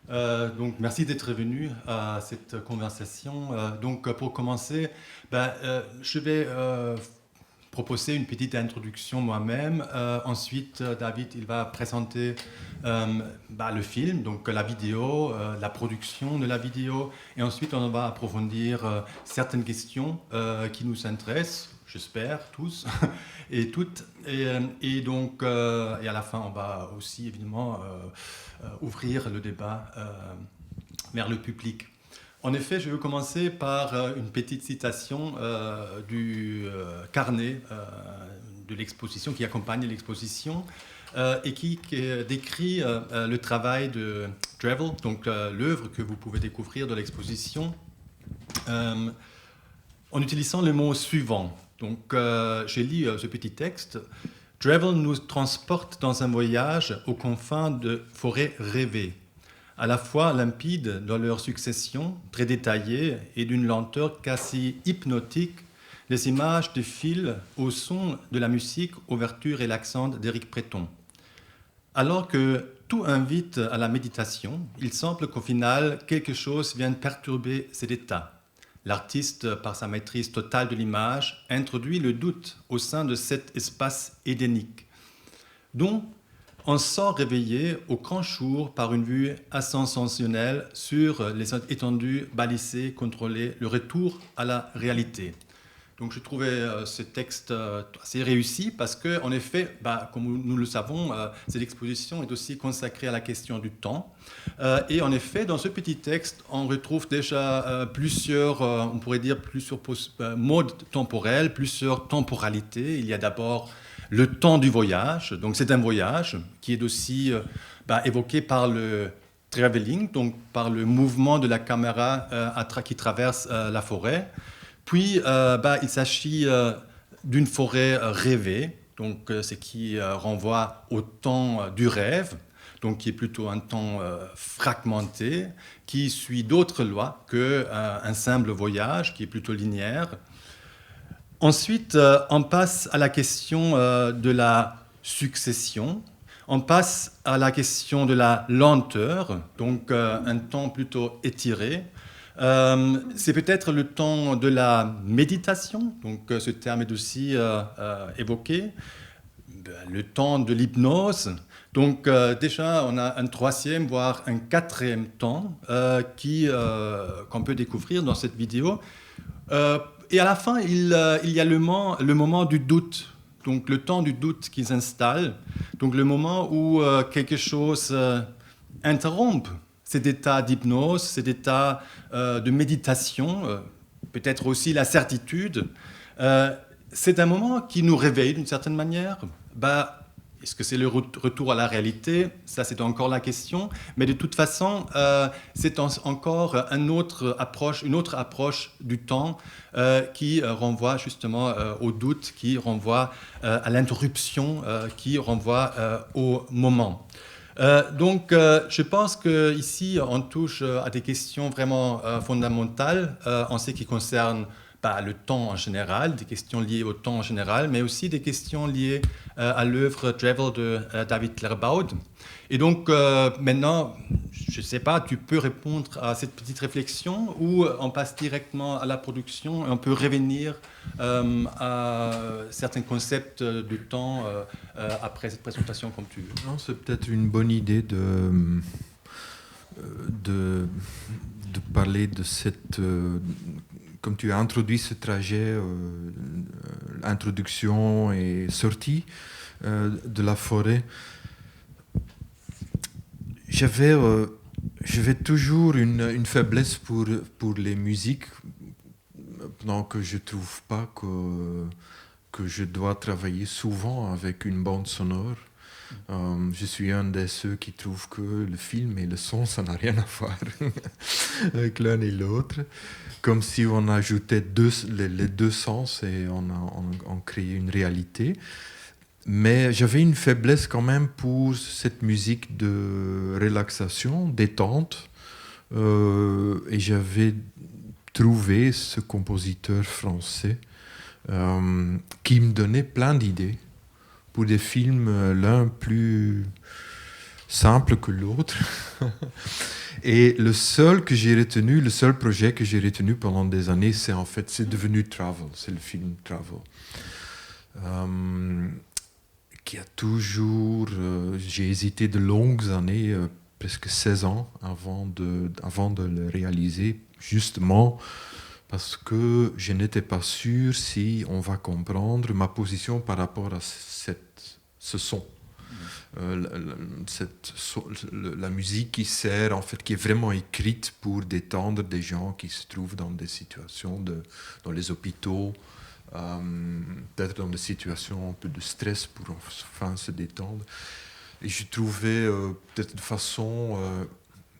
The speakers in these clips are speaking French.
Donc, merci d'être venu à cette conversation. Pour commencer, je vais proposer une petite introduction moi-même. Ensuite, David, il va présenter le film, donc la vidéo, la production de la vidéo. Et ensuite, on va approfondir certaines questions qui nous intéressent, j'espère, tous et toutes. Et à la fin, on va aussi, évidemment, ouvrir le débat vers le public. En effet, je vais commencer par une petite citation du carnet de l'exposition, qui accompagne l'exposition, et qui décrit le travail de Dreville, donc l'œuvre que vous pouvez découvrir de l'exposition, en utilisant le mot suivant. Donc, j'ai lu ce petit texte. Dreville nous transporte dans un voyage aux confins de forêts rêvées, à la fois limpides dans leur succession, très détaillées et d'une lenteur quasi hypnotique, les images défilent au son de la musique, ouverture relaxante d'Éric Breton. Alors que tout invite à la méditation, il semble qu'au final, quelque chose vienne perturber cet état. L'artiste, par sa maîtrise totale de l'image, introduit le doute au sein de cet espace édénique, dont on sort réveillé au grand jour par une vue ascensionnelle sur les étendues balisées, contrôlées, le retour à la réalité. Donc je trouvais ce texte assez réussi parce qu'en effet, comme nous le savons, cette exposition est aussi consacrée à la question du temps. Et en effet, dans ce petit texte, on retrouve déjà plusieurs, on pourrait dire, plusieurs modes temporels, plusieurs temporalités. Il y a d'abord le temps du voyage, donc c'est un voyage qui est aussi évoqué par le travelling, donc par le mouvement de la caméra qui traverse la forêt. Puis, il s'agit d'une forêt rêvée, donc ce qui renvoie au temps du rêve, donc qui est plutôt un temps fragmenté, qui suit d'autres lois qu'un simple voyage, qui est plutôt linéaire. Ensuite, on passe à la question de la succession. On passe à la question de la lenteur, donc un temps plutôt étiré. C'est peut-être le temps de la méditation, donc ce terme est aussi évoqué, le temps de l'hypnose. Donc déjà, on a un troisième, voire un quatrième temps qu'on peut découvrir dans cette vidéo. Et à la fin, il y a le moment du doute, donc le temps du doute qui s'installe, donc le moment où quelque chose interrompt cet état d'hypnose, cet état de méditation, peut-être aussi la certitude. C'est un moment qui nous réveille d'une certaine manière. Est-ce que c'est le retour à la réalité? Ça, c'est encore la question. Mais de toute façon, c'est encore une autre approche du temps qui renvoie justement au doute, qui renvoie à l'interruption, qui renvoie au moment. Je pense qu'ici, on touche à des questions vraiment fondamentales en ce qui concerne le temps en général, des questions liées au temps en général, mais aussi des questions liées à l'œuvre Dreville de David Claerbout. Et donc, maintenant, je ne sais pas, tu peux répondre à cette petite réflexion ou on passe directement à la production et on peut revenir à certains concepts du temps après cette présentation comme tu veux. Non, c'est peut-être une bonne idée de parler de cette... comme tu as introduit ce trajet, introduction et sortie de la forêt, j'avais toujours une faiblesse pour les musiques, donc je ne trouve pas que je dois travailler souvent avec une bande sonore. Je suis un de ceux qui trouvent que le film et le son, ça n'a rien à voir avec l'un et l'autre. Comme si on ajoutait les deux sens et on créait une réalité. Mais j'avais une faiblesse quand même pour cette musique de relaxation, détente. Et j'avais trouvé ce compositeur français qui me donnait plein d'idées pour des films, l'un plus simple que l'autre. Et le seul projet que j'ai retenu pendant des années, c'est devenu Travel, c'est le film Travel. Qui a toujours... j'ai hésité de longues années, presque 16 ans, avant de le réaliser, justement parce que je n'étais pas sûr si on va comprendre ma position par rapport à ce son. La musique qui sert, en fait, qui est vraiment écrite pour détendre des gens qui se trouvent dans des situations dans les hôpitaux, peut-être dans des situations un peu de stress pour enfin se détendre. Et je trouvais peut-être de façon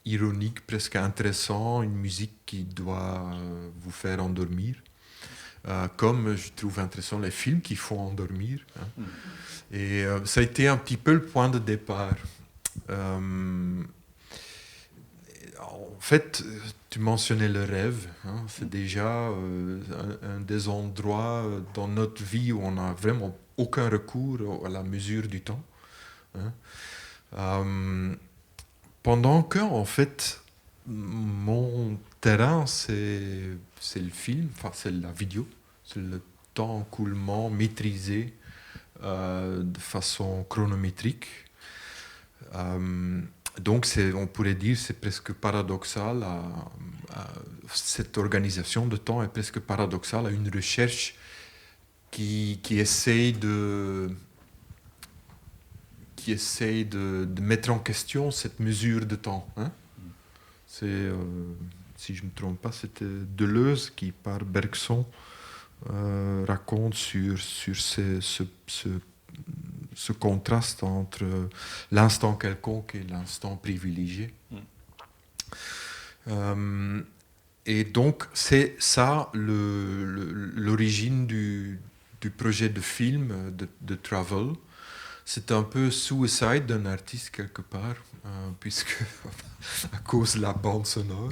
ironique, presque intéressant, une musique qui doit vous faire endormir. Comme je trouve intéressant les films qui font endormir. Hein. Et ça a été un petit peu le point de départ. En fait, tu mentionnais le rêve. Hein. C'est déjà un des endroits dans notre vie où on n'a vraiment aucun recours à la mesure du temps. Hein. Pendant que, en fait, mon terrain, c'est le film, enfin, c'est la vidéo, c'est le temps écoulement maîtrisé de façon chronométrique. Donc, on pourrait dire c'est presque paradoxal, cette organisation de temps est presque paradoxale à une recherche qui essaye de mettre en question cette mesure de temps. Hein. C'est, si je ne me trompe pas, c'était Deleuze qui, par Bergson, raconte sur ce contraste entre l'instant quelconque et l'instant privilégié. Et donc, c'est ça l'origine du projet de film de Travel. C'est un peu suicide d'un artiste quelque part, puisque à cause de la bande sonore.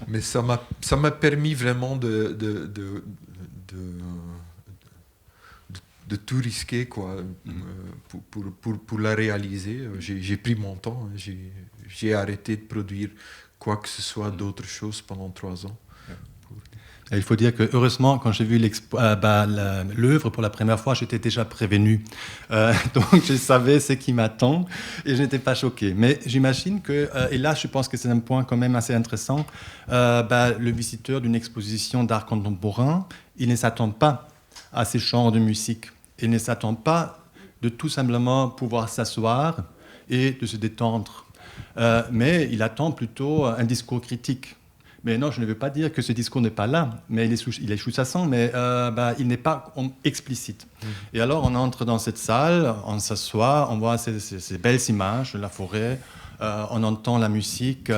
Mais ça m'a permis vraiment de tout risquer, quoi, pour la réaliser. J'ai pris mon temps, j'ai arrêté de produire quoi que ce soit d'autre chose pendant 3 ans. Et il faut dire que heureusement, quand j'ai vu l'œuvre pour la première fois, j'étais déjà prévenu. Donc je savais ce qui m'attend et je n'étais pas choqué. Mais j'imagine que, et là je pense que c'est un point quand même assez intéressant, le visiteur d'une exposition d'art contemporain, il ne s'attend pas à ces genres de musique. Il ne s'attend pas de tout simplement pouvoir s'asseoir et de se détendre. Mais il attend plutôt un discours critique. Mais non, je ne veux pas dire que ce discours n'est pas là, mais il est sous-jacent, mais il n'est pas explicite. Et alors, on entre dans cette salle, on s'assoit, on voit ces belles images de la forêt, on entend la musique,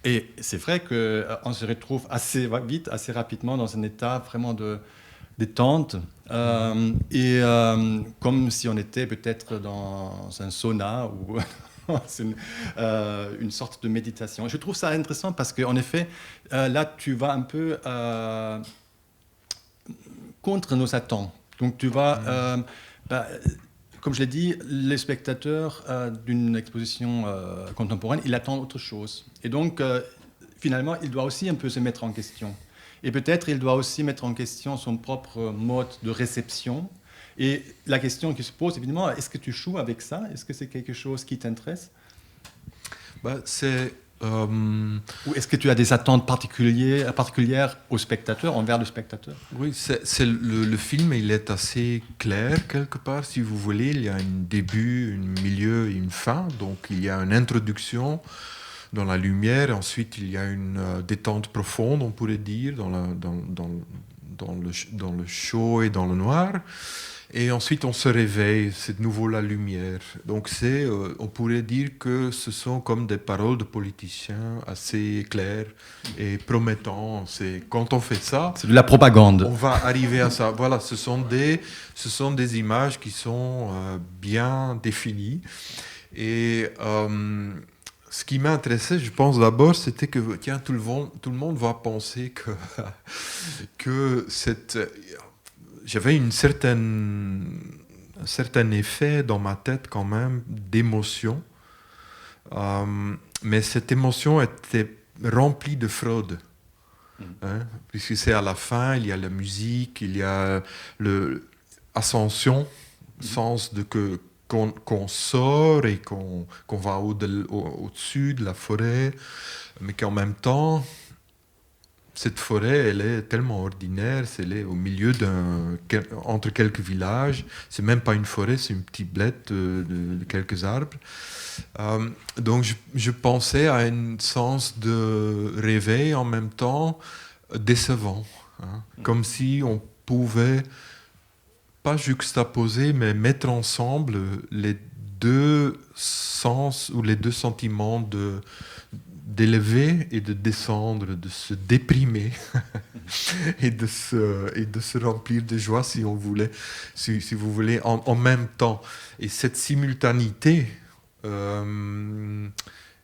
et c'est vrai qu'on se retrouve assez vite, assez rapidement dans un état vraiment de détente, comme si on était peut-être dans un sauna ou... C'est une sorte de méditation. Je trouve ça intéressant parce qu'en effet, là, tu vas un peu contre nos attentes. Donc, tu vas, comme je l'ai dit, les spectateurs d'une exposition contemporaine, il attend autre chose. Et donc, finalement, il doit aussi un peu se mettre en question. Et peut-être, il doit aussi mettre en question son propre mode de réception. Et la question qui se pose, évidemment, est-ce que tu joues avec ça? Est-ce que c'est quelque chose qui t'intéresse? Ou est-ce que tu as des attentes particulières au spectateur, envers le spectateur? Oui, le film, il est assez clair quelque part, si vous voulez. Il y a un début, un milieu et une fin. Donc, il y a une introduction dans la lumière. Ensuite, il y a une détente profonde, on pourrait dire, dans le chaud et dans le noir. Et ensuite, on se réveille, c'est de nouveau la lumière. Donc, on pourrait dire que ce sont comme des paroles de politiciens assez claires et promettantes. Quand on fait ça... C'est de la propagande. On va arriver à ça. Voilà, ce sont des images qui sont bien définies. Et ce qui m'intéressait, je pense d'abord, c'était que tiens, tout le monde va penser que j'avais un certain effet dans ma tête quand même d'émotion. mais cette émotion était remplie de fraude. Hein, puisque c'est à la fin, il y a la musique, il y a l'ascension, sens de qu'on sort et qu'on va au-dessus de la forêt, mais qu'en même temps, cette forêt, elle est tellement ordinaire, elle est au milieu entre quelques villages, c'est même pas une forêt, c'est une petite blette de quelques arbres. Donc je pensais à un sens de réveil en même temps décevant, hein, comme si on pouvait pas juxtaposer, mais mettre ensemble les deux sens ou les deux sentiments d'élever et de descendre, de se déprimer et de se remplir de joie, si on voulait, si vous voulez, en même temps. Et cette simultanéité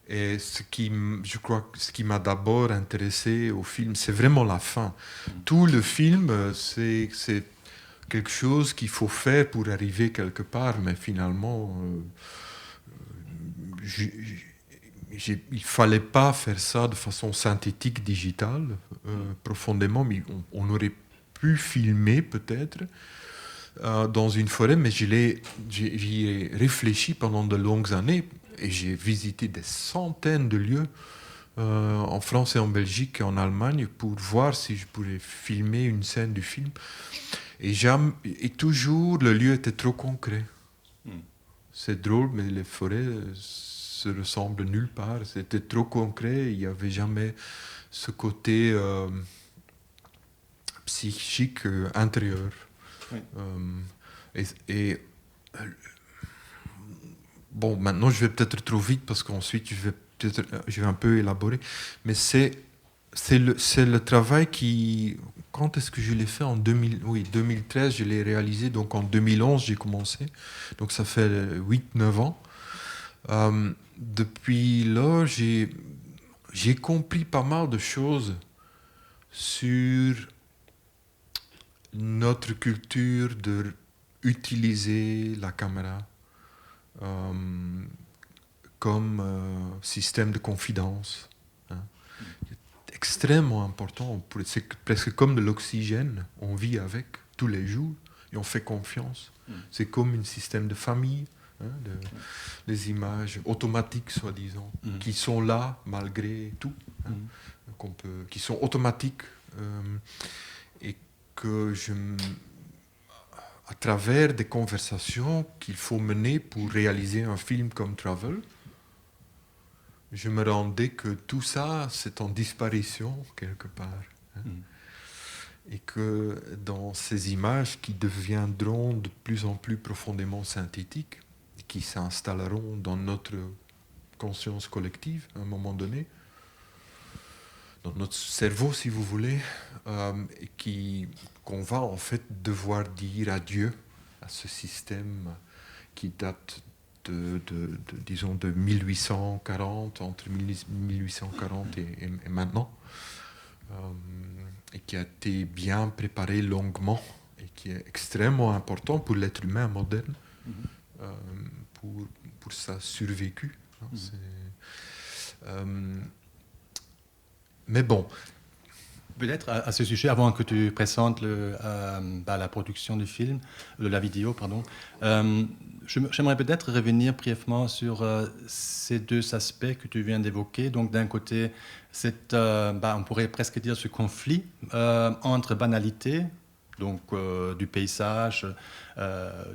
et je crois que ce qui m'a d'abord intéressé au film, c'est vraiment la fin. Tout le film, c'est quelque chose qu'il faut faire pour arriver quelque part, mais finalement, il ne fallait pas faire ça de façon synthétique, digitale, profondément, mais on aurait pu filmer peut-être dans une forêt, mais j'y ai réfléchi pendant de longues années et j'ai visité des centaines de lieux en France et en Belgique et en Allemagne pour voir si je pourrais filmer une scène du film. Et toujours, le lieu était trop concret. C'est drôle, mais les forêts se ressemblent nulle part. C'était trop concret, il n'y avait jamais ce côté psychique intérieur. Oui. Bon, maintenant je vais peut-être trop vite parce qu'ensuite je vais un peu élaborer, mais c'est le travail qui... Quand est-ce que je l'ai fait? En 2013, je l'ai réalisé, donc en 2011 j'ai commencé, donc ça fait 8-9 ans. Depuis là, j'ai compris pas mal de choses sur notre culture de utiliser la caméra comme système de confidence. Hein. C'est extrêmement important. C'est presque comme de l'oxygène. On vit avec tous les jours et on fait confiance. C'est comme un système de famille. Hein, les images automatiques, soi-disant, qui sont là malgré tout, hein, qui sont automatiques et que à travers des conversations qu'il faut mener pour réaliser un film comme Travel, je me rendais que tout ça, c'est en disparition quelque part. Hein. Et que dans ces images qui deviendront de plus en plus profondément synthétiques, qui s'installeront dans notre conscience collective à un moment donné, dans notre cerveau si vous voulez, et qu'on va en fait devoir dire adieu à ce système qui date disons de 1840, entre 1840 et maintenant, et qui a été bien préparé longuement et qui est extrêmement important pour l'être humain moderne. Pour sa survécu. Mais bon. Peut-être à ce sujet, avant que tu présentes la production du film, de la vidéo, pardon, j'aimerais peut-être revenir brièvement sur ces deux aspects que tu viens d'évoquer. Donc d'un côté, on pourrait presque dire ce conflit entre banalité, donc du paysage,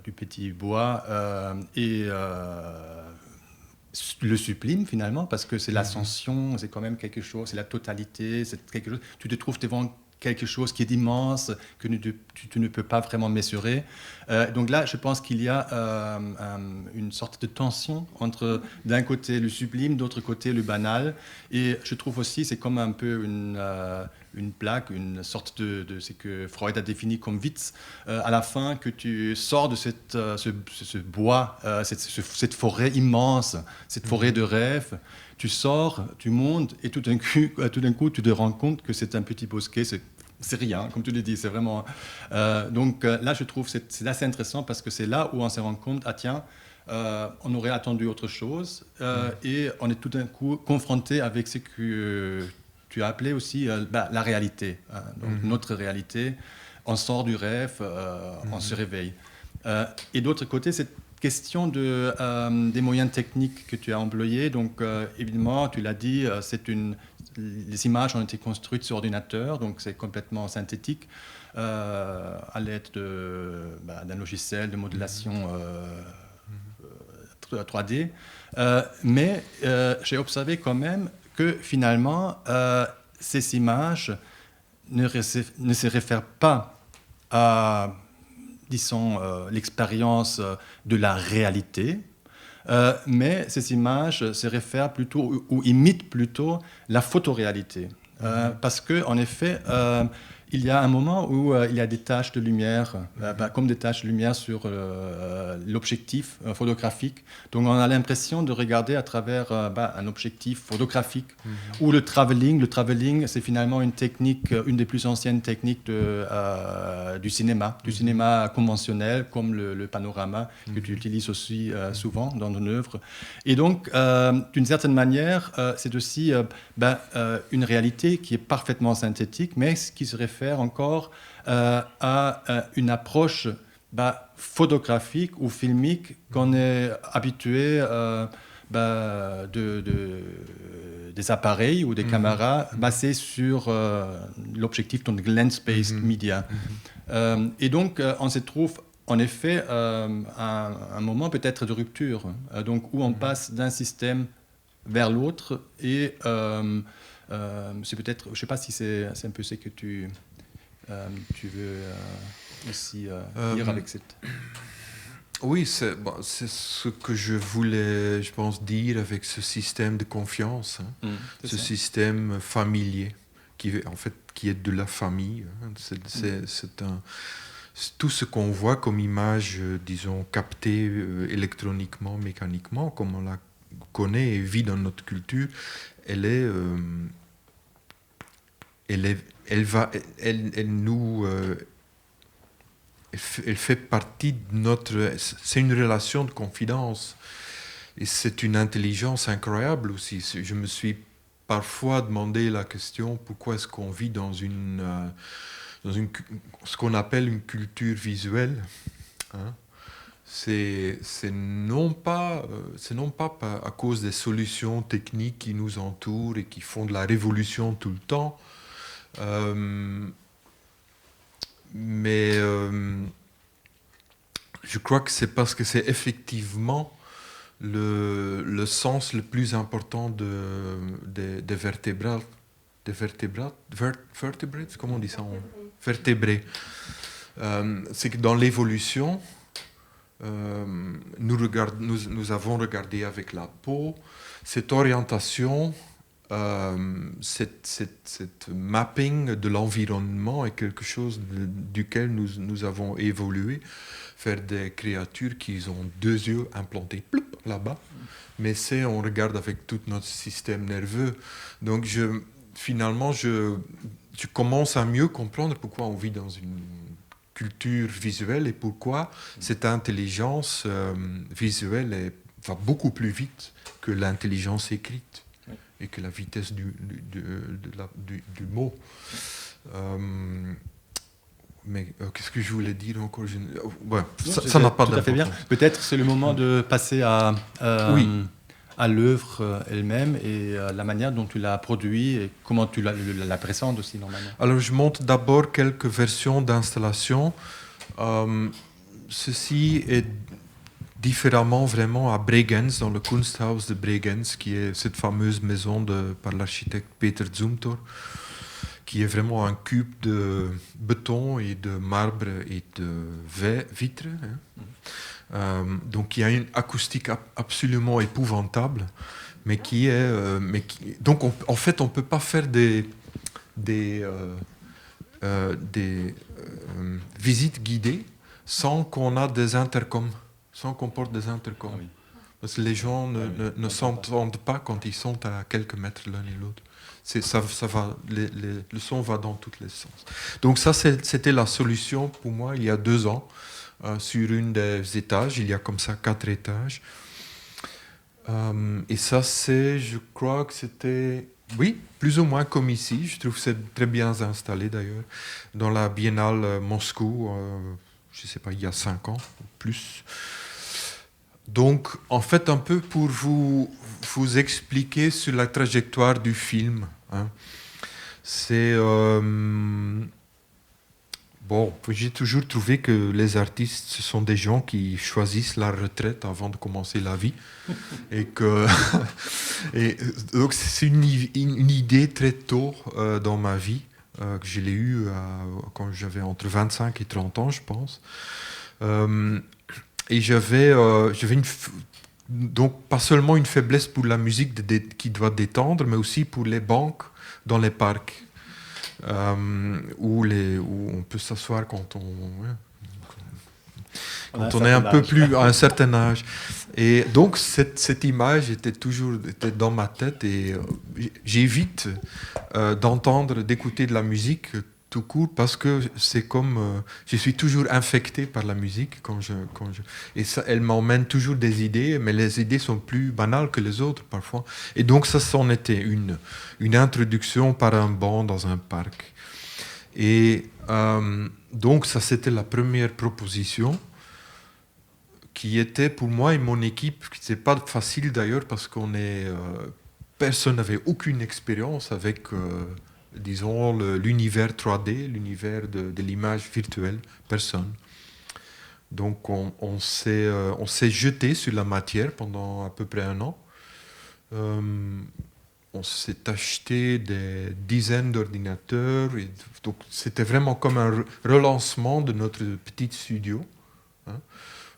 du petit bois et le sublime finalement, parce que c'est l'ascension, c'est quand même quelque chose, c'est la totalité, c'est quelque chose, tu te trouves devant quelque chose qui est immense, que tu ne peux pas vraiment mesurer. Donc là, je pense qu'il y a une sorte de tension entre, d'un côté, le sublime, d'autre côté, le banal. Et je trouve aussi, c'est comme un peu une blague, une sorte de ce que Freud a défini comme Witz, à la fin, que tu sors de ce bois, cette forêt immense, cette forêt de rêve. Tu sors, tu montes, et tout d'un coup, tu te rends compte que c'est un petit bosquet, c'est rien, comme tu le dis, c'est vraiment... donc là, je trouve c'est assez intéressant parce que c'est là où on se rend compte, ah tiens, on aurait attendu autre chose et on est tout d'un coup confronté avec ce que tu as appelé aussi la réalité. Donc notre réalité, on sort du rêve, on se réveille. Et d'autre côté, cette question des moyens techniques que tu as employés, donc évidemment, tu l'as dit, les images ont été construites sur ordinateur, donc c'est complètement synthétique, à l'aide d'un logiciel de modélation 3D. Mais j'ai observé quand même que finalement, ces images ne se réfèrent pas à, disons, l'expérience de la réalité, mais ces images se réfèrent plutôt ou imitent plutôt la photoréalité. Parce qu'en effet, il y a un moment où il y a des taches de lumière, comme des taches de lumière sur l'objectif photographique. Donc on a l'impression de regarder à travers un objectif photographique. Ou le travelling, c'est finalement une technique, une des plus anciennes techniques du cinéma conventionnel, comme le panorama, que tu utilises aussi souvent dans ton œuvre. Et donc, d'une certaine manière, c'est aussi une réalité qui est parfaitement synthétique, mais qui se réfère encore à une approche photographique ou filmique qu'on est habitué des appareils ou des caméras basés sur l'objectif, donc lens-based media. Et donc, on se trouve en effet à un moment peut-être de rupture, donc où on passe d'un système vers l'autre et c'est peut-être, je ne sais pas si c'est un peu ce que tu veux aussi dire avec cette... Oui, c'est ce que je voulais, je pense, dire avec ce système de confiance, ce système familier, qui est de la famille. C'est tout ce qu'on voit comme image, disons, captée électroniquement, mécaniquement, comme on la connaît et vit dans notre culture, elle fait partie de notre... C'est une relation de confiance. Et c'est une intelligence incroyable aussi. Je me suis parfois demandé la question, pourquoi est-ce qu'on vit dans ce qu'on appelle une culture visuelle, hein? C'est non pas à cause des solutions techniques qui nous entourent et qui font de la révolution tout le temps, mais je crois que c'est parce que c'est effectivement le sens le plus important des vertébrés. Vertébrés, comment on dit ça? Vertébrés. C'est que dans l'évolution, nous avons regardé avec la peau cette orientation, cette mapping de l'environnement est quelque chose duquel nous avons évolué vers des créatures qui ont 2 yeux implantés là-bas, mais on regarde avec tout notre système nerveux. Donc finalement je commence à mieux comprendre pourquoi on vit dans une culture visuelle et pourquoi cette intelligence visuelle va beaucoup plus vite que l'intelligence écrite et que la vitesse du mot. Mais qu'est-ce que je voulais dire encore? Ça n'a pas d'importance. Tout à fait bien. Peut-être c'est le moment de passer à l'œuvre elle-même et la manière dont tu l'as produit et comment tu la présentes aussi normalement. Alors je montre d'abord quelques versions d'installation. Ceci est différemment vraiment à Bregenz, dans le Kunsthaus de Bregenz, qui est cette fameuse maison par l'architecte Peter Zumthor, qui est vraiment un cube de béton et de marbre et de vitre. Donc il y a une acoustique absolument épouvantable, mais donc en fait on ne peut pas faire des visites guidées sans qu'on a des intercoms, sans qu'on porte des intercoms. Ah oui. Parce que les gens ne s'entendent pas quand ils sont à quelques mètres l'un et l'autre. Le son va dans tous les sens. Donc ça, c'était la solution pour moi il y a 2 ans. sur une des étages. Il y a comme ça 4 étages. Et ça, je crois que c'était, oui, plus ou moins comme ici. Je trouve que c'est très bien installé d'ailleurs. Dans la Biennale Moscou, je ne sais pas, il y a 5 ans ou plus. Donc, en fait, un peu pour vous expliquer sur la trajectoire du film. Hein. C'est... bon, j'ai toujours trouvé que les artistes, ce sont des gens qui choisissent la retraite avant de commencer la vie. Et que... et donc, c'est une idée très tôt dans ma vie, que je l'ai eue quand j'avais entre 25 et 30 ans, je pense. Et j'avais donc pas seulement une faiblesse pour la musique qui doit détendre, mais aussi pour les banques dans les parcs, où on peut s'asseoir quand on est un peu plus à un certain âge. Et donc cette image était dans ma tête, et j'évite d'écouter de la musique tout court, parce que c'est comme je suis toujours infecté par la musique et ça, elle m'emmène toujours des idées, mais les idées sont plus banales que les autres parfois. Et donc ça, c'en était une introduction par un banc dans un parc. Et donc ça, c'était la première proposition, qui était pour moi et mon équipe, c'est pas facile d'ailleurs, parce personne n'avait aucune expérience avec disons, l'univers 3D, l'univers de l'image virtuelle, personne. Donc on s'est jeté sur la matière pendant à peu près 1 an. On s'est acheté des dizaines d'ordinateurs. Donc c'était vraiment comme un relancement de notre petit studio. Hein.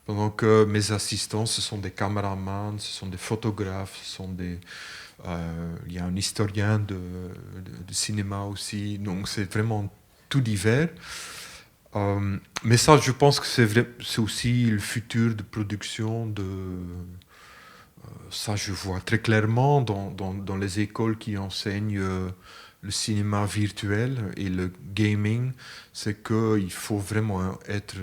Pendant que mes assistants, ce sont des caméramans, ce sont des photographes, il y a un historien de cinéma aussi, donc c'est vraiment tout divers. Mais ça, je pense que c'est aussi le futur de production ça, je vois très clairement dans les écoles qui enseignent le cinéma virtuel et le gaming, c'est qu'il faut vraiment être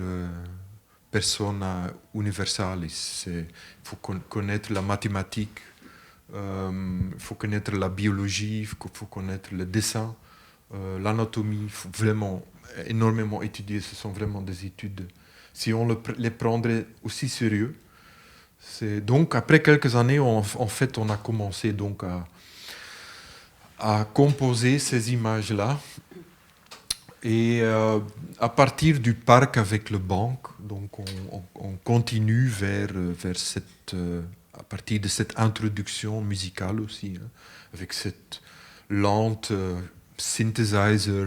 persona universalis. Il faut connaître la mathématique, il faut connaître la biologie, il faut connaître le dessin, l'anatomie. Il faut vraiment énormément étudier. Ce sont vraiment des études. Si on les prendrait aussi sérieux. Donc, après quelques années, en fait, on a commencé donc à composer ces images-là. Et à partir du parc avec le banc, donc on continue vers à partir de cette introduction musicale aussi, hein, avec cette lente synthesizer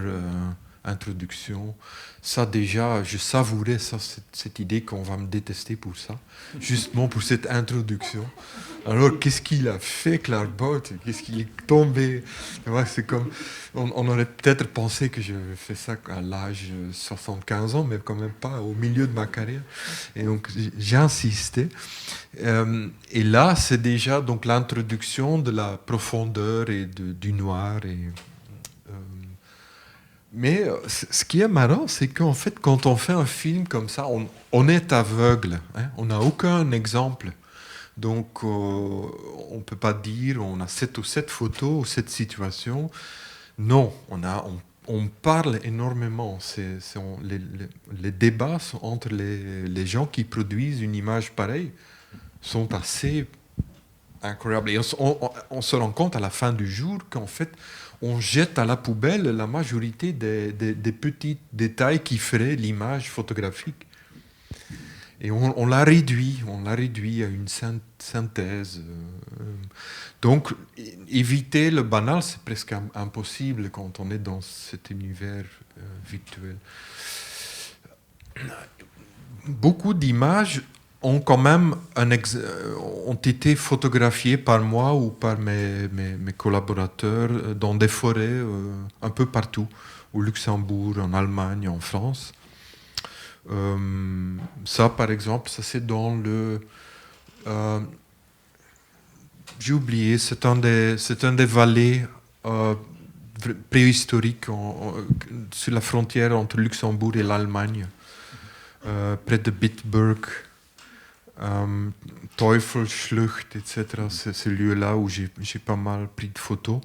introduction. Ça déjà, je savourais ça, cette idée qu'on va me détester pour ça, justement pour cette introduction. Alors, qu'est-ce qu'il a fait, Clark Bot? Qu'est-ce qu'il est tombé? C'est comme, on aurait peut-être pensé que je fais ça à l'âge de 75 ans, mais quand même pas au milieu de ma carrière. Et donc, j'ai insisté. Et là, c'est déjà donc l'introduction de la profondeur et du noir. Mais ce qui est marrant, c'est qu'en fait, quand on fait un film comme ça, on est aveugle. Hein, on n'a aucun exemple. Donc, on ne peut pas dire on a cette photo ou cette situation. Non, on parle énormément. Les débats entre les gens qui produisent une image pareille sont assez incroyables. Et on se rend compte à la fin du jour qu'en fait, on jette à la poubelle la majorité des petits détails qui feraient l'image photographique. Et on la réduit à une synthèse. Donc, éviter le banal, c'est presque impossible quand on est dans cet univers virtuel. Beaucoup d'images ont quand même ont été photographiées par moi ou par mes collaborateurs dans des forêts un peu partout, au Luxembourg, en Allemagne, en France. Ça, par exemple, ça c'est dans le... j'ai oublié, c'est un des vallées préhistoriques sur la frontière entre Luxembourg et l'Allemagne. près de Bitburg, Teufelsschlucht, etc. C'est ce lieu-là où j'ai pas mal pris de photos.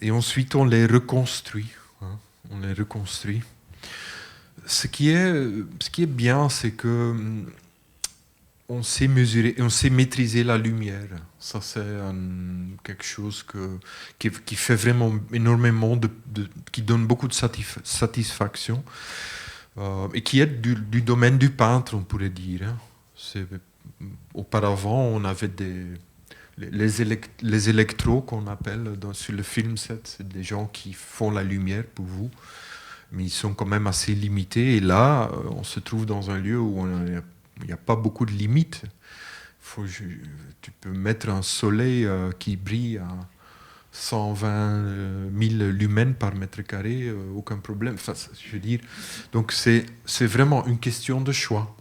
Et ensuite, on les reconstruit. Hein, on les reconstruit. Ce qui est bien, c'est que on sait mesurer, on sait maîtriser la lumière. Ça, c'est quelque chose qui fait vraiment énormément qui donne beaucoup de satisfaction et qui est du domaine du peintre, on pourrait dire. Hein. Auparavant, on avait les électros qu'on appelle sur le film set, c'est des gens qui font la lumière pour vous, mais ils sont quand même assez limités. Et là, on se trouve dans un lieu où il n'y a pas beaucoup de limites. Tu peux mettre un soleil qui brille à 120 000 lumens par mètre carré, aucun problème. Enfin, je veux dire, donc c'est vraiment une question de choix.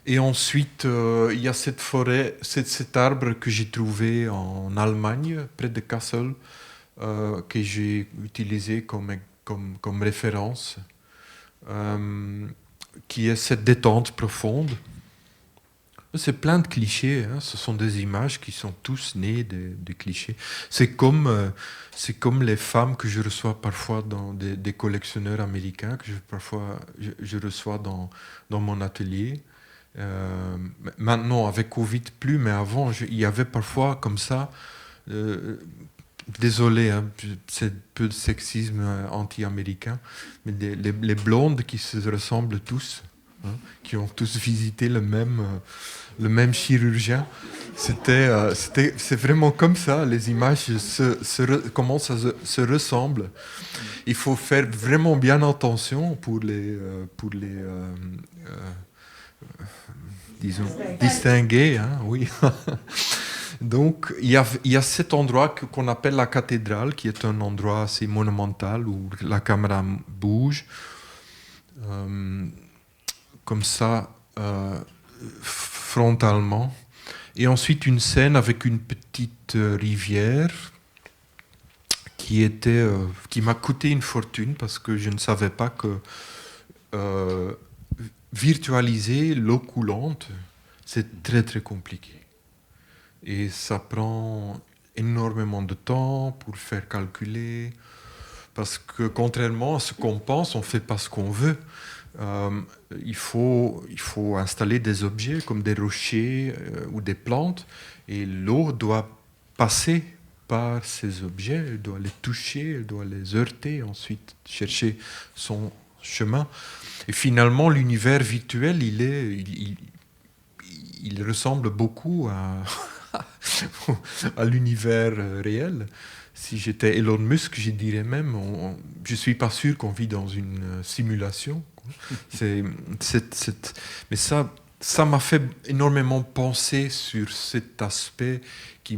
Et ensuite, il y a cette forêt, cet arbre que j'ai trouvé en Allemagne, près de Kassel, que j'ai utilisé comme référence, qui est cette détente profonde. C'est plein de clichés, hein. Ce sont des images qui sont tous nées de clichés. C'est comme les femmes que je reçois parfois dans des collectionneurs américains, que je reçois dans mon atelier. Maintenant, avec Covid, plus, mais avant, il y avait parfois comme ça... désolé, hein, c'est un peu de sexisme anti-américain, mais les blondes qui se ressemblent tous, hein, qui ont tous visité le même chirurgien. C'est vraiment comme ça, les images comment ça se ressemble. Il faut faire vraiment bien attention pour les disons, distinguer, hein, oui. Donc, il y a cet endroit qu'on appelle la cathédrale, qui est un endroit assez monumental où la caméra bouge, comme ça, frontalement. Et ensuite, une scène avec une petite rivière qui m'a coûté une fortune parce que je ne savais pas que virtualiser l'eau coulante, c'est très, très compliqué. Et ça prend énormément de temps pour faire calculer, parce que contrairement à ce qu'on pense, on ne fait pas ce qu'on veut. Il faut installer des objets comme des rochers ou des plantes, et l'eau doit passer par ces objets, elle doit les toucher, elle doit les heurter, ensuite chercher son chemin. Et finalement, l'univers virtuel, il ressemble beaucoup à l'univers réel. Si j'étais Elon Musk, je dirais même, je ne suis pas sûr qu'on vit dans une simulation. Mais ça m'a fait énormément penser sur cet aspect qui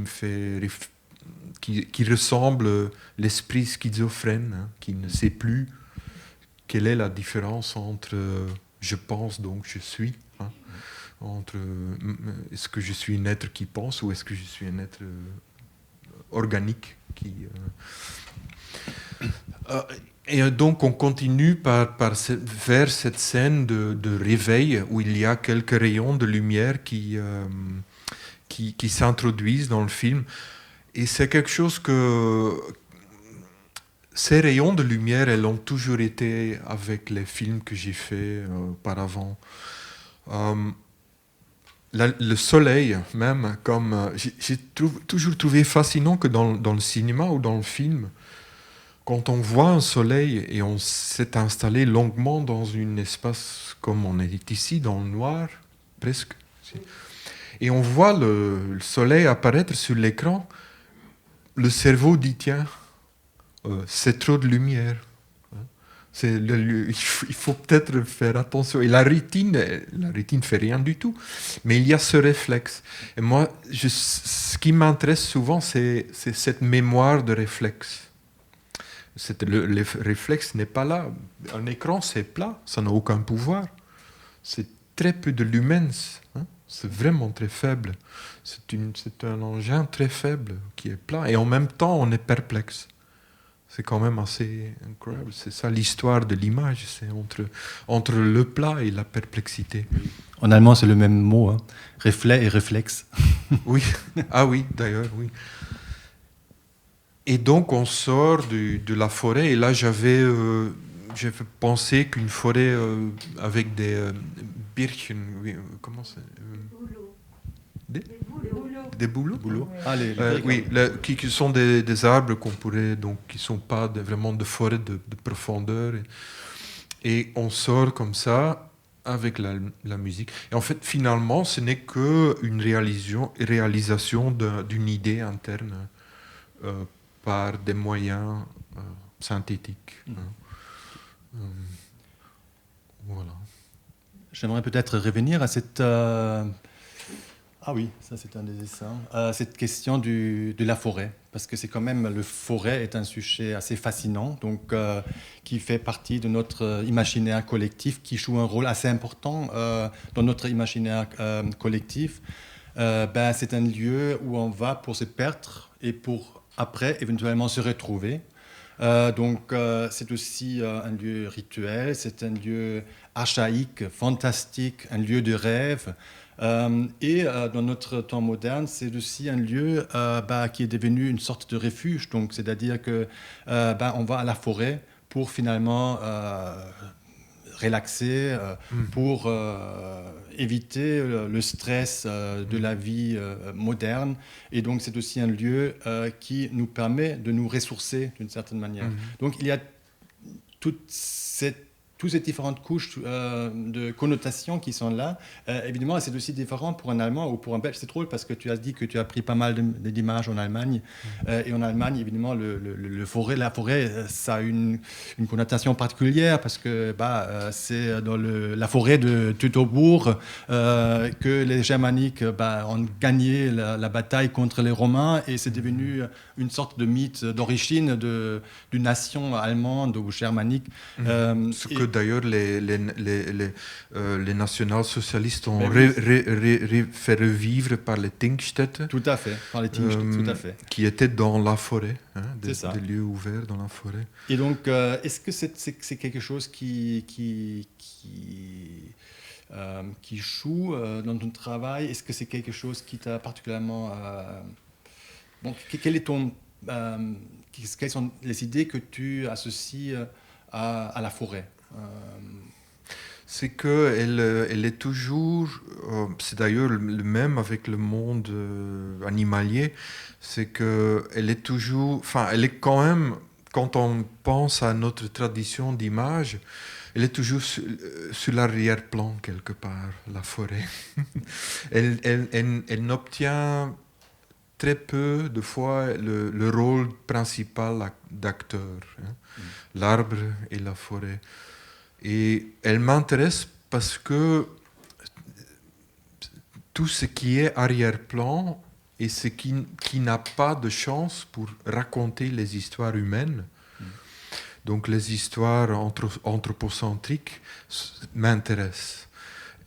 ressemble l'esprit schizophrène, hein, qui ne sait plus quelle est la différence entre je pense donc je suis, hein, entre est-ce que je suis un être qui pense ou est-ce que je suis un être organique et donc on continue vers cette scène de réveil où il y a quelques rayons de lumière qui s'introduisent dans le film, et c'est quelque chose que ces rayons de lumière, elles ont toujours été avec les films que j'ai faits auparavant. Le soleil, même, comme j'ai toujours trouvé fascinant que dans le cinéma ou dans le film, quand on voit un soleil et on s'est installé longuement dans un espace comme on est ici, dans le noir, presque, et on voit le soleil apparaître sur l'écran, le cerveau dit tiens, c'est trop de lumière. Il faut peut-être faire attention. Et la rétine ne fait rien du tout. Mais il y a ce réflexe. Et moi, ce qui m'intéresse souvent, c'est cette mémoire de réflexe. Le réflexe n'est pas là. Un écran, c'est plat. Ça n'a aucun pouvoir. C'est très peu de lumens. Hein. C'est vraiment très faible. C'est un engin très faible qui est plat. Et en même temps, on est perplexe. C'est quand même assez incroyable. C'est ça l'histoire de l'image, c'est entre le plat et la perplexité. En allemand, c'est le même mot, hein. Reflet et réflexe. Oui, ah oui, d'ailleurs, oui. Et donc on sort de la forêt, et là j'avais pensé qu'une forêt avec des birchen, oui, comment c'est des bouleaux. Ah, Oui, qui sont des arbres qu'on pourrait, donc qui sont pas vraiment de forêt de profondeur. Et on sort comme ça avec la musique. Et en fait, finalement, ce n'est qu'une réalisation d'une idée interne par des moyens synthétiques. Voilà. J'aimerais peut-être revenir à cette... Ah oui, ça c'est un des dessins. Cette question de la forêt, parce que c'est quand même, le forêt est un sujet assez fascinant, donc qui fait partie de notre imaginaire collectif, qui joue un rôle assez important dans notre imaginaire collectif. C'est un lieu où on va pour se perdre et pour après éventuellement se retrouver. C'est aussi un lieu rituel, c'est un lieu archaïque, fantastique, un lieu de rêve. Dans notre temps moderne, c'est aussi un lieu qui est devenu une sorte de refuge. Donc, c'est-à-dire que on va à la forêt pour finalement relaxer, pour éviter le stress de la vie moderne. Et donc, c'est aussi un lieu qui nous permet de nous ressourcer d'une certaine manière. Donc, il y a toutes ces différentes couches de connotations qui sont là. Évidemment, c'est aussi différent pour un Allemand ou pour un Belge. C'est drôle parce que tu as dit que tu as pris pas mal d'images en Allemagne. Et en Allemagne, évidemment, la forêt, ça a une connotation particulière parce que c'est dans la forêt de Teutoburg que les Germaniques ont gagné la bataille contre les Romains, et c'est devenu une sorte de mythe d'origine d'une nation allemande ou germanique. Ce que d'ailleurs les national-socialistes ont fait revivre par les Tinkstädte. Tout à fait, par les Tinkstädte, tout à fait. Qui étaient dans la forêt, des lieux ouverts dans la forêt. Et donc, est-ce que c'est quelque chose qui joue dans ton travail? Est-ce que c'est quelque chose qui t'a particulièrement... quelles sont les idées que tu associes à la forêt? C'est qu'elle est toujours, c'est d'ailleurs le même avec le monde animalier, c'est qu'elle est toujours, enfin elle est quand même, quand on pense à notre tradition d'image, elle est toujours sur l'arrière-plan quelque part, la forêt. Elle n'obtient très peu de fois le rôle principal d'acteur, l'arbre et la forêt. Et elle m'intéresse parce que tout ce qui est arrière-plan et ce qui n'a pas de chance pour raconter les histoires humaines, donc les histoires anthropocentriques, m'intéressent.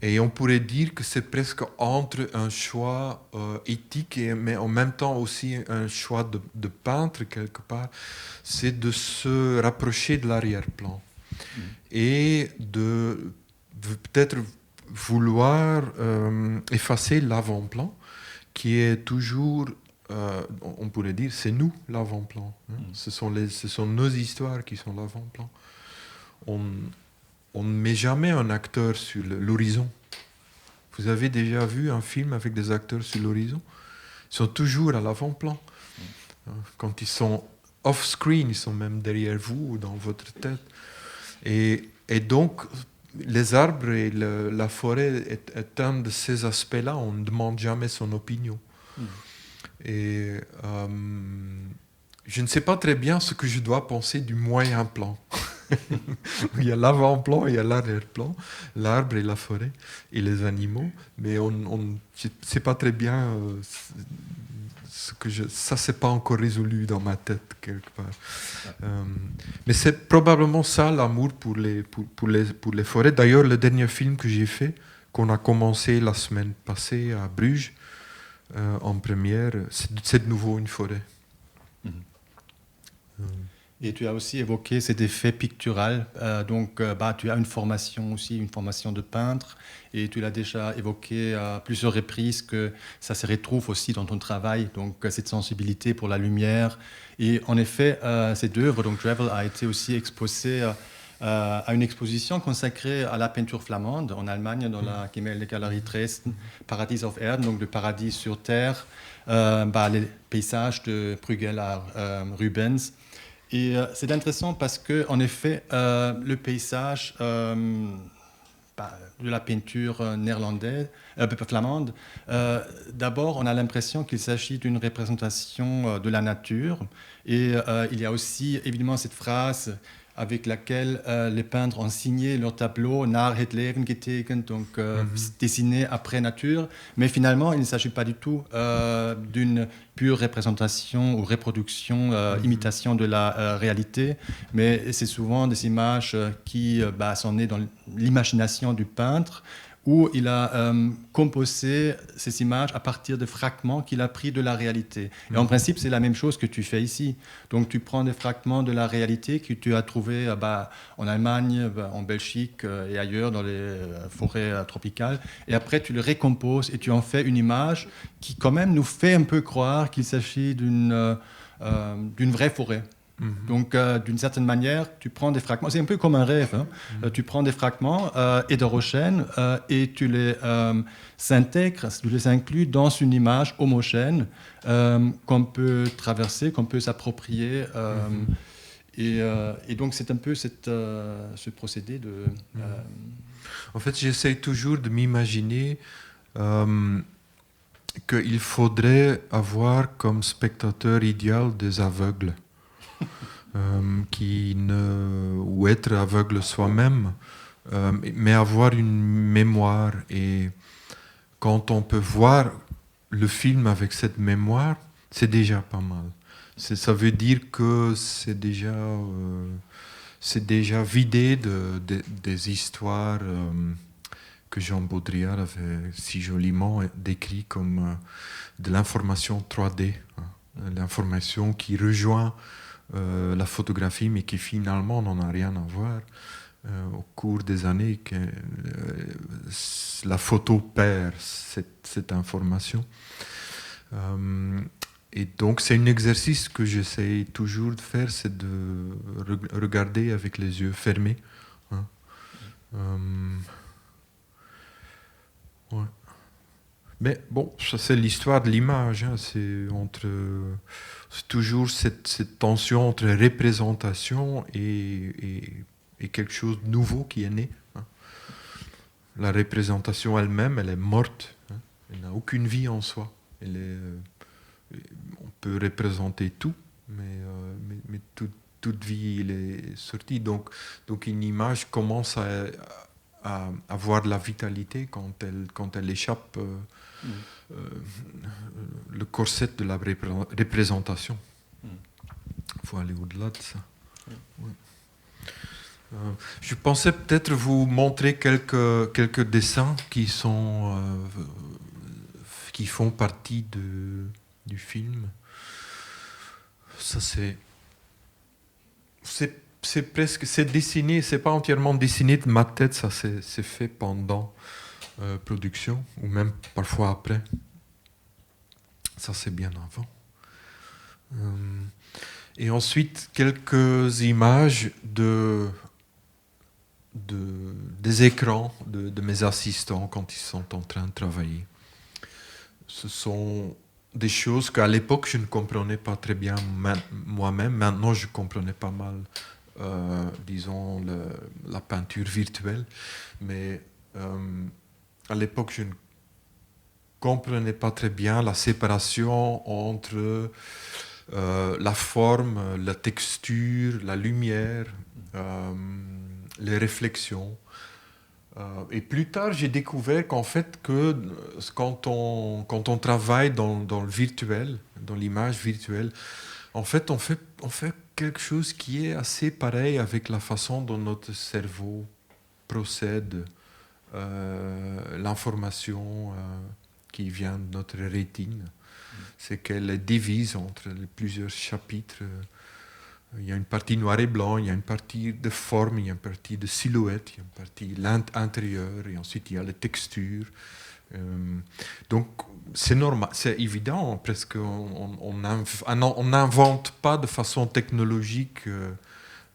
Et on pourrait dire que c'est presque entre un choix éthique, mais en même temps aussi un choix de peintre quelque part, c'est de se rapprocher de l'arrière-plan. Et de peut-être vouloir effacer l'avant-plan, qui est toujours, on pourrait dire, c'est nous l'avant-plan. Ce sont nos histoires qui sont l'avant-plan. On ne met jamais un acteur sur l'horizon. Vous avez déjà vu un film avec des acteurs sur l'horizon? Ils sont toujours à l'avant-plan. Quand ils sont off-screen, ils sont même derrière vous ou dans votre tête. Et donc, les arbres et la forêt est un de ces aspects-là. On ne demande jamais son opinion. Et je ne sais pas très bien ce que je dois penser du moyen plan. Il y a l'avant-plan, il y a l'arrière-plan, l'arbre et la forêt et les animaux. Mais je ne sais pas très bien... ça, c'est pas encore résolu dans ma tête quelque part. Mais c'est probablement ça l'amour pour les forêts. D'ailleurs, le dernier film que j'ai fait, qu'on a commencé la semaine passée à Bruges, en première, c'est de nouveau une forêt. Et tu as aussi évoqué cet effet pictural. Tu as une formation aussi, une formation de peintre. Et tu l'as déjà évoqué à plusieurs reprises que ça se retrouve aussi dans ton travail. Donc, cette sensibilité pour la lumière. Et en effet, cette œuvre, donc Travel, a été aussi exposée à une exposition consacrée à la peinture flamande en Allemagne, dans la Gemäldegalerie Dresden, Paradies auf Erden, donc le paradis sur terre, les paysages de Bruegel à Rubens. Et c'est intéressant parce que, en effet, le paysage de la peinture néerlandaise, flamande, d'abord, on a l'impression qu'il s'agit d'une représentation de la nature. Et il y a aussi, évidemment, cette phrase avec laquelle les peintres ont signé leur tableau, Naar het leven getekend, donc dessiné après nature. Mais finalement, il ne s'agit pas du tout d'une pure représentation ou reproduction, imitation de la réalité, mais c'est souvent des images qui sont nées dans l'imagination du peintre, où il a composé ces images à partir de fragments qu'il a pris de la réalité. Et en principe, c'est la même chose que tu fais ici. Donc, tu prends des fragments de la réalité que tu as trouvés en Allemagne, en Belgique et ailleurs dans les forêts tropicales. Et après, tu les recomposes et tu en fais une image qui, quand même, nous fait un peu croire qu'il s'agit d'une vraie forêt. Donc, d'une certaine manière, tu prends des fragments, c'est un peu comme un rêve, hein. Tu prends des fragments hétérogènes et tu les intègres, tu les inclus dans une image homogène qu'on peut traverser, qu'on peut s'approprier. Et donc, c'est un peu ce procédé de... En fait, j'essaie toujours de m'imaginer qu'il faudrait avoir comme spectateur idéal des aveugles. Ou être aveugle soi-même, mais avoir une mémoire. Et quand on peut voir le film avec cette mémoire, c'est déjà pas mal. Ça veut dire que c'est déjà vidé des histoires que Jean Baudrillard avait si joliment décrit comme de l'information 3D, hein, l'information qui rejoint la photographie, mais qui finalement n'en a rien à voir. Au cours des années, la photo perd cette information. Et donc, c'est un exercice que j'essaie toujours de faire, c'est de regarder avec les yeux fermés. Hein. Ouais. Mais bon, ça c'est l'histoire de l'image. Hein. C'est toujours cette tension entre représentation et quelque chose de nouveau qui est né. Hein. La représentation elle-même, elle est morte. Hein. Elle n'a aucune vie en soi. On peut représenter tout, mais toute vie elle est sortie. Donc une image commence à avoir de la vitalité quand elle échappe le corset de la représentation. Il faut aller au-delà de ça. Ouais. Je pensais peut-être vous montrer quelques dessins qui font partie du film. Ça c'est dessiné, c'est pas entièrement dessiné de ma tête, ça c'est fait pendant production ou même parfois après. Ça c'est bien avant. Et ensuite quelques images des écrans de mes assistants quand ils sont en train de travailler. Ce sont des choses qu'à l'époque je ne comprenais pas très bien moi-même. Maintenant je comprenais pas mal, disons, la peinture virtuelle. Mais à l'époque je ne comprenais pas très bien la séparation entre la forme, la texture, la lumière, les réflexions. Et plus tard, j'ai découvert qu'en fait, quand on travaille dans le virtuel, dans l'image virtuelle, en fait, on fait quelque chose qui est assez pareil avec la façon dont notre cerveau procède, l'information qui vient de notre rétine. C'est qu'elle est divise entre les plusieurs chapitres Il y a une partie noir et blanc, il y a une partie de forme, il y a une partie de silhouette, il y a une partie l'intérieur, et ensuite il y a les textures. Donc c'est normal, c'est évident, presque on n'invente pas de façon technologique,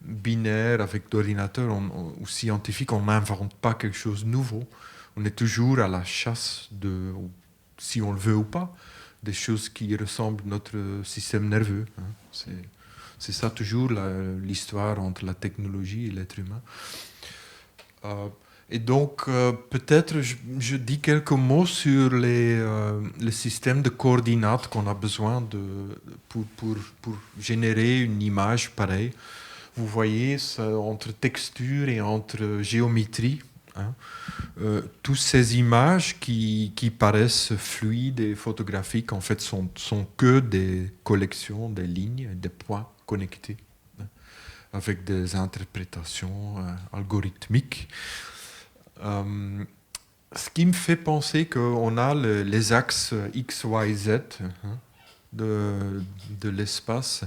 binaire avec d'ordinateur ou scientifique, on n'invente pas quelque chose de nouveau. On est toujours à la chasse de, si on le veut ou pas, des choses qui ressemblent à notre système nerveux. C'est ça toujours l'histoire entre la technologie et l'être humain. Et donc, peut-être je dis quelques mots sur le système de coordinates qu'on a besoin pour générer une image pareille. Vous voyez, entre texture et entre géométrie, toutes ces images qui paraissent fluides et photographiques, en fait, sont que des collections, des lignes, des points connectés, avec des interprétations algorithmiques. Ce qui me fait penser qu'on a les axes X, Y, Z de l'espace,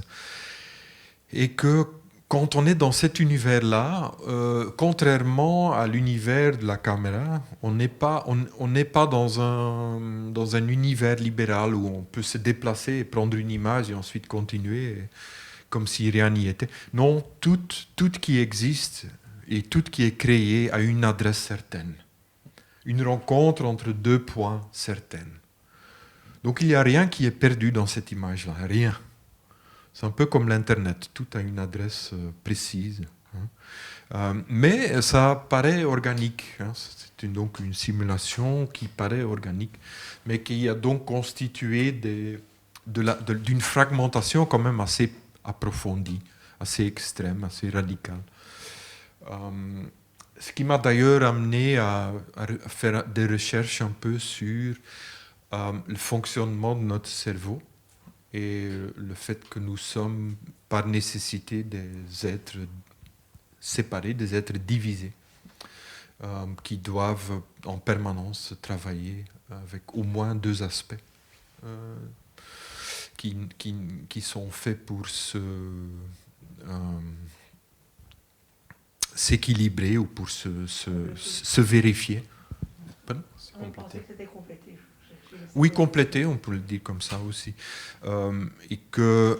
et que quand on est dans cet univers-là, contrairement à l'univers de la caméra, on n'est pas dans un univers libéral où on peut se déplacer et prendre une image et ensuite continuer comme si rien n'y était. Non, tout qui existe et tout qui est créé a une adresse certaine. Une rencontre entre deux points certaines. Donc il n'y a rien qui est perdu dans cette image-là, rien. C'est un peu comme l'Internet, tout a une adresse précise. Mais ça paraît organique. C'est donc une simulation qui paraît organique, mais qui a donc constitué d'une fragmentation quand même assez approfondie, assez extrême, assez radicale. Ce qui m'a d'ailleurs amené à faire des recherches un peu sur le fonctionnement de notre cerveau et le fait que nous sommes par nécessité des êtres séparés, des êtres divisés, qui doivent en permanence travailler avec au moins deux aspects qui sont faits pour s'équilibrer ou pour se vérifier. C'est complété. C'était complété. Oui, compléter, on peut le dire comme ça aussi. Et que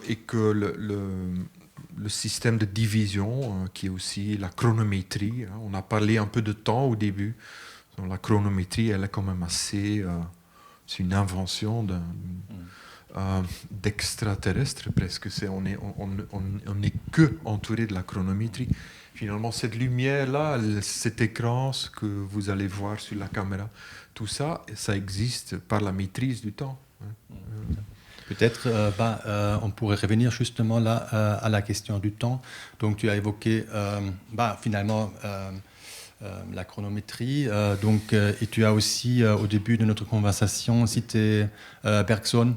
le système de division, qui est aussi la chronométrie, on a parlé un peu de temps au début. La chronométrie, elle est quand même assez... c'est une invention d'extraterrestre presque. On n'est que entouré de la chronométrie. Finalement, cette lumière-là, cet écran, ce que vous allez voir sur la caméra, tout ça, ça existe par la maîtrise du temps. Peut-être on pourrait revenir justement là à la question du temps. Donc tu as évoqué finalement la chronométrie. Et tu as aussi au début de notre conversation cité Bergson.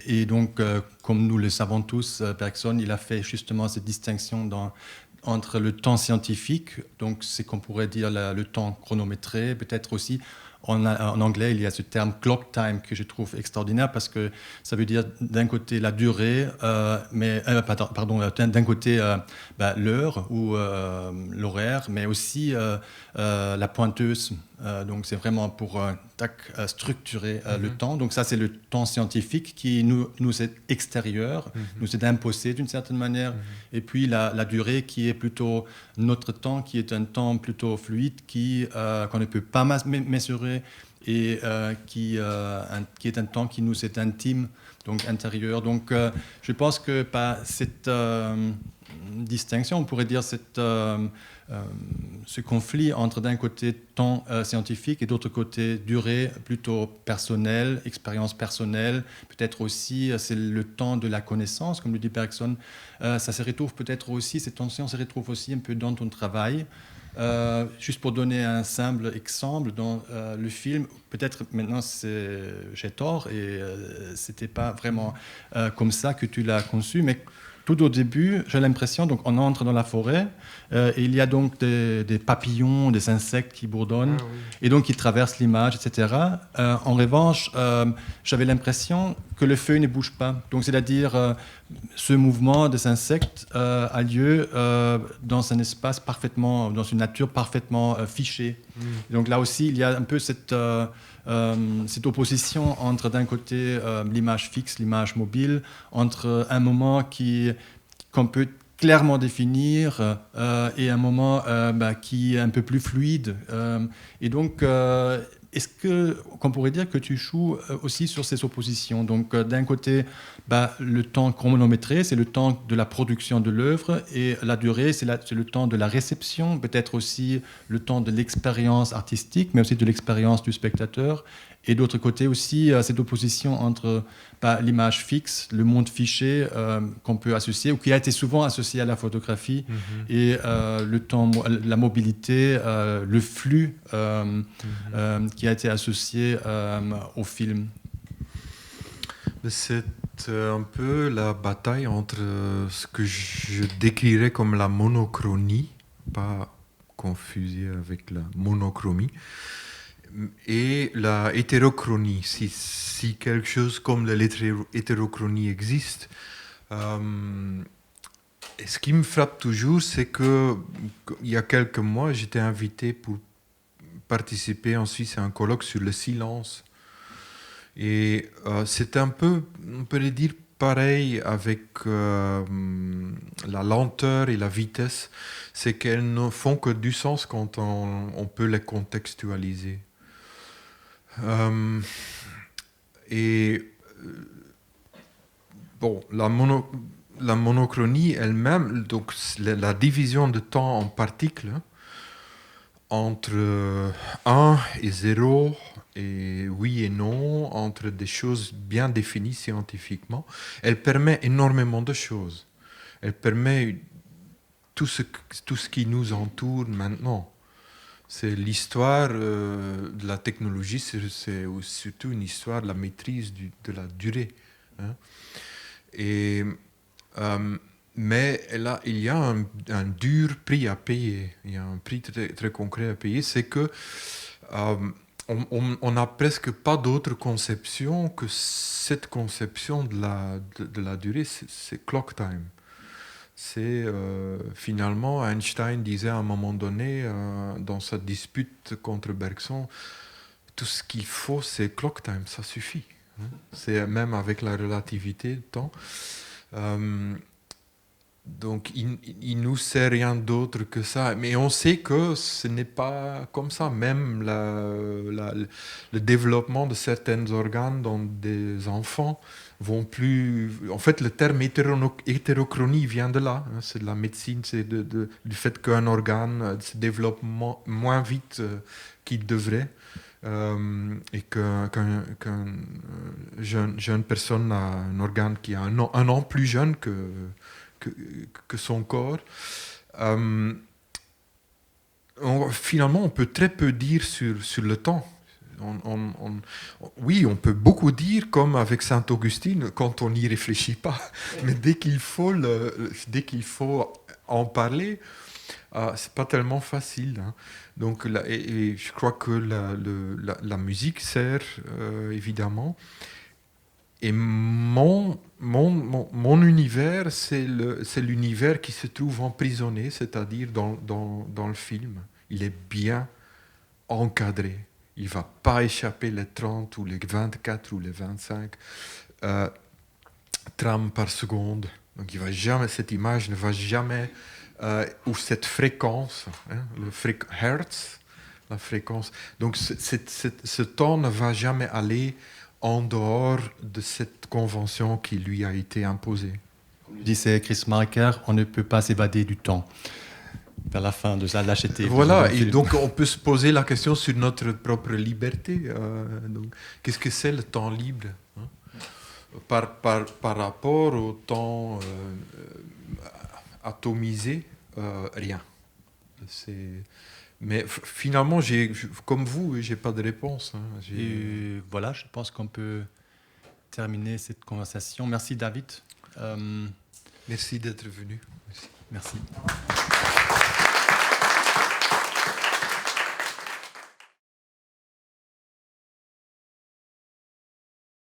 Et donc comme nous le savons tous, Bergson il a fait justement cette distinction entre le temps scientifique, donc c'est qu'on pourrait dire le temps chronométré, peut-être aussi. En anglais, il y a ce terme clock time que je trouve extraordinaire parce que ça veut dire d'un côté la durée, d'un côté l'heure ou l'horaire, mais aussi la pointeuse. Donc c'est vraiment pour structurer le temps. Donc ça c'est le temps scientifique qui nous est extérieur, nous est imposé d'une certaine manière. Et puis la durée qui est plutôt notre temps, qui est un temps plutôt fluide, qu'on ne peut pas mesurer et qui est un temps qui nous est intime, donc intérieur. Donc je pense que cette distinction, on pourrait dire ce conflit entre d'un côté temps scientifique et d'autre côté durée plutôt personnelle, expérience personnelle, peut-être aussi c'est le temps de la connaissance, comme le dit Bergson, ça se retrouve peut-être aussi, cette tension se retrouve aussi un peu dans ton travail. Juste pour donner un simple exemple, dans le film, peut-être maintenant j'ai tort et c'était pas vraiment comme ça que tu l'as conçu, mais tout au début, j'ai l'impression, donc on entre dans la forêt, et il y a donc des papillons, des insectes qui bourdonnent, et donc qui traversent l'image, etc. En revanche, j'avais l'impression que le feuille ne bouge pas. Donc, c'est-à-dire, ce mouvement des insectes a lieu dans un espace parfaitement, dans une nature parfaitement fichée. Donc là aussi, il y a un peu cette opposition entre d'un côté l'image fixe, l'image mobile, entre un moment qu'on peut clairement définir et un moment qui est un peu plus fluide. Et donc, est-ce qu'on pourrait dire que tu joues aussi sur ces oppositions? Donc, d'un côté, le temps chronométré, c'est le temps de la production de l'œuvre, et la durée, c'est le temps de la réception, peut-être aussi le temps de l'expérience artistique, mais aussi de l'expérience du spectateur. Et d'autre côté aussi, cette opposition entre l'image fixe, le monde fiché qu'on peut associer, ou qui a été souvent associé à la photographie, et le temps, la mobilité, le flux qui a été associé au film. C'est un peu la bataille entre ce que je décrirais comme la monochronie, pas confusée avec la monochromie, et la hétérochronie. Si quelque chose comme l'hétérochronie existe, et ce qui me frappe toujours, c'est qu'il y a quelques mois, j'étais invité pour participer en Suisse à un colloque sur le silence. Et c'est un peu, on pourrait dire, pareil avec la lenteur et la vitesse. C'est qu'elles ne font que du sens quand on peut les contextualiser. La monochronie elle-même, donc la division de temps en particles entre 1 et 0 et oui et non, entre des choses bien définies scientifiquement, elle permet énormément de choses. Elle permet tout ce qui nous entoure maintenant. C'est l'histoire de la technologie, c'est surtout une histoire de la maîtrise de la durée. Hein. Et, mais il y a un dur prix à payer. Il y a un prix très, très concret à payer. C'est que on n'a presque pas d'autre conception que cette conception de la durée, c'est clock time. C'est finalement, Einstein disait à un moment donné, dans sa dispute contre Bergson, tout ce qu'il faut, c'est clock time, ça suffit. Hein. C'est même avec la relativité du temps. Donc, il nous sert rien d'autre que ça. Mais on sait que ce n'est pas comme ça. Même le développement de certains organes dans des enfants vont plus... En fait, le terme hétérochronie vient de là. Hein. C'est de la médecine, c'est du fait qu'un organe se développe moins vite qu'il devrait. Et qu'une jeune personne a un organe qui a un an plus jeune que son corps. Finalement, on peut très peu dire sur le temps. Oui, on peut beaucoup dire, comme avec Saint-Augustine, quand on n'y réfléchit pas. Mais dès qu'il faut en parler, c'est pas tellement facile. Hein. Donc, et je crois que la musique sert évidemment. Et mon univers, c'est l'univers qui se trouve emprisonné, c'est-à-dire dans le film. Il est bien encadré. Il ne va pas échapper les 30 ou les 24 ou les 25 trames par seconde. Donc cette image ne va jamais, ou cette fréquence, hein, hertz, la fréquence. Donc ce temps ne va jamais aller en dehors de cette convention qui lui a été imposée. Comme disait Chris Marker, on ne peut pas s'évader du temps. Vers la fin de ça, l'HT. Voilà, et donc on peut se poser la question sur notre propre liberté. Donc, qu'est-ce que c'est le temps libre, hein, par rapport au temps atomisé, rien. Mais finalement, comme vous, j'ai pas de réponse. Hein. Et voilà, je pense qu'on peut terminer cette conversation. Merci David. Merci d'être venu. Merci.